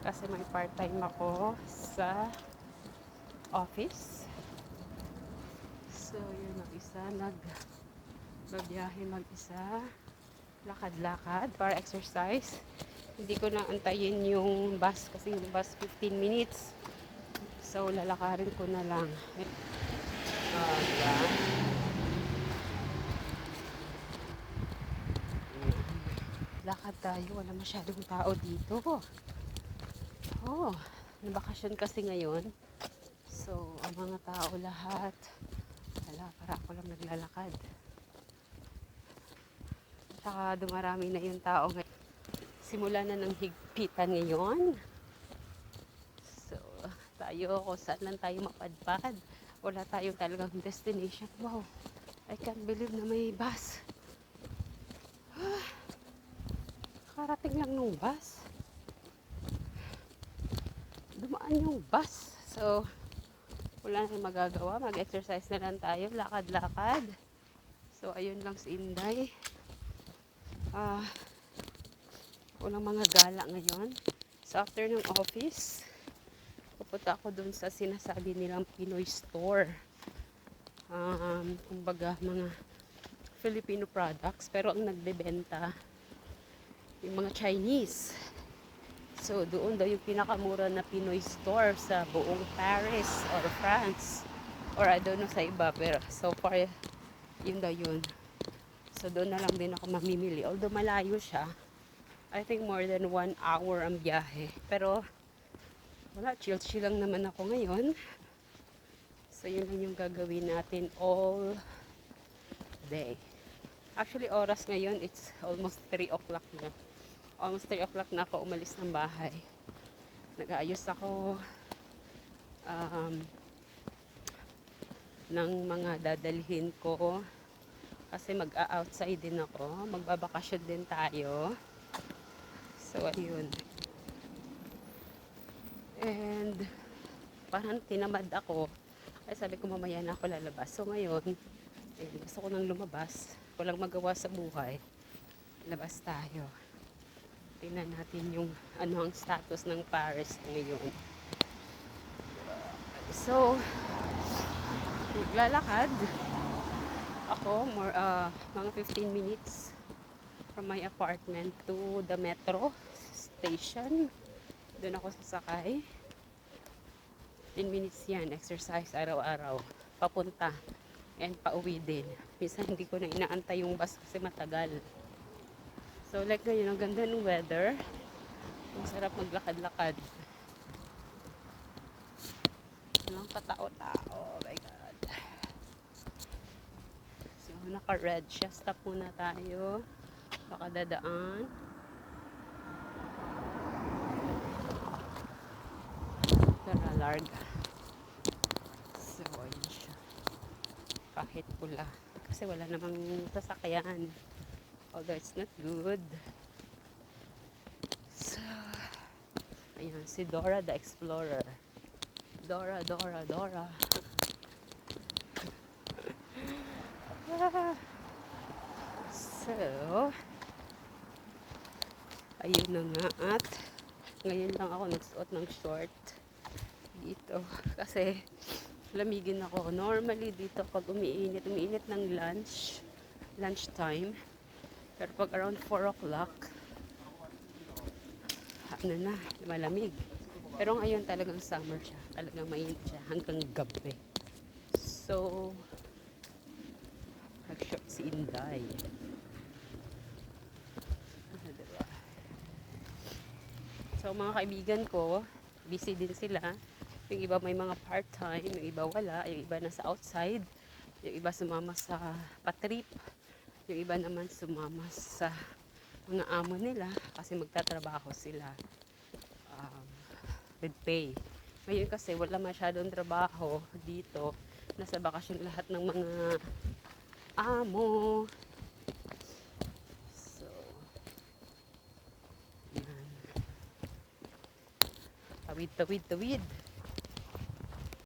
Kasi may part-time ako sa office. So, yun ang isa. Nagbabiyahe mag-isa. Lakad-lakad para exercise. Hindi ko na antayin yung bus kasi yung bus 15 minutes. So, lalakarin ko na lang. Diba? Lakad tayo. Wala masyadong tao dito. Oh, nabakasyon kasi ngayon. So, ang mga tao lahat. Wala, para ako lang naglalakad. Saka dumarami na yung tao ngayon. Simula na ng higpitan ngayon. So, tayo kung saan lang tayo mapadpad. Wala tayong talagang destination. Wow, I can't believe na may bus. Karating lang nung bus. Dumaan yung bus. So, wala na magagawa. Mag-exercise na lang tayo. Lakad-lakad. So, ayun lang si Inday. Walang mga gala ngayon. So, after ng office, pupunta ako dun sa sinasabi nilang Pinoy store. Kumbaga, mga Filipino products. Pero ang nagbebenta, yung mga Chinese. So, doon daw yung pinakamura na Pinoy store sa buong Paris or France. Or I don't know sa iba. Pero so far, yun daw yun. So, doon na lang din ako mamimili. Although malayo siya. I think more than 1 hour ang biyahe. Pero, wala. Chill-chill lang naman ako ngayon. So, yun lang yung gagawin natin all day. Actually, oras ngayon, it's almost 3 o'clock na. Almost 3 o'clock na ako umalis ng bahay. Nag-aayos ako ng mga dadalhin ko. Kasi mag-outside din ako. Magbabakasyon din tayo. So, ayun. And, parang tinamad ako. Ay, sabi ko mamaya na ako lalabas. So, ngayon, gusto ko nang lumabas. Walang magawa sa buhay. Labas tayo. Tingnan natin yung ano ang status ng Paris ngayon. So, maglalakad ako mga 15 minutes from my apartment to the metro station. Doon ako sasakay. 10 minutes yan, exercise araw-araw. Papunta and pauwi din. Minsan hindi ko na inaantay yung bus kasi matagal. So like ngayon, ang ganda ng weather. Ang sarap maglakad-lakad. Walang katao-tao. Oh my God. So naka-red siya. Stop muna tayo. Baka dadaan. Tara, larga. So ayun siya. Kahit pula. Kasi wala namang sasakyan. Although it's not good. So, ayun, si Dora the Explorer. Dora. So, ayun na nga at ngayon lang ako nagsuot ng short dito. Kasi, lamigin ako. Normally dito pag umiinit ng lunchtime. Pero pag around 4 o'clock, malamig. Pero ngayon talagang summer siya. Talagang mainit siya hanggang gabi. So, nag-short si Inday. Diba? So, mga kaibigan ko, busy din sila. Yung iba may mga part-time, yung iba wala, yung iba nasa outside, yung iba sumama sa patrip, yung iba naman sumama sa mga amo nila kasi magtatrabaho sila with pay. Ngayon kasi wala masyadong trabaho dito. Nasa bakasyon lahat ng mga amo. So, yan. Tawid.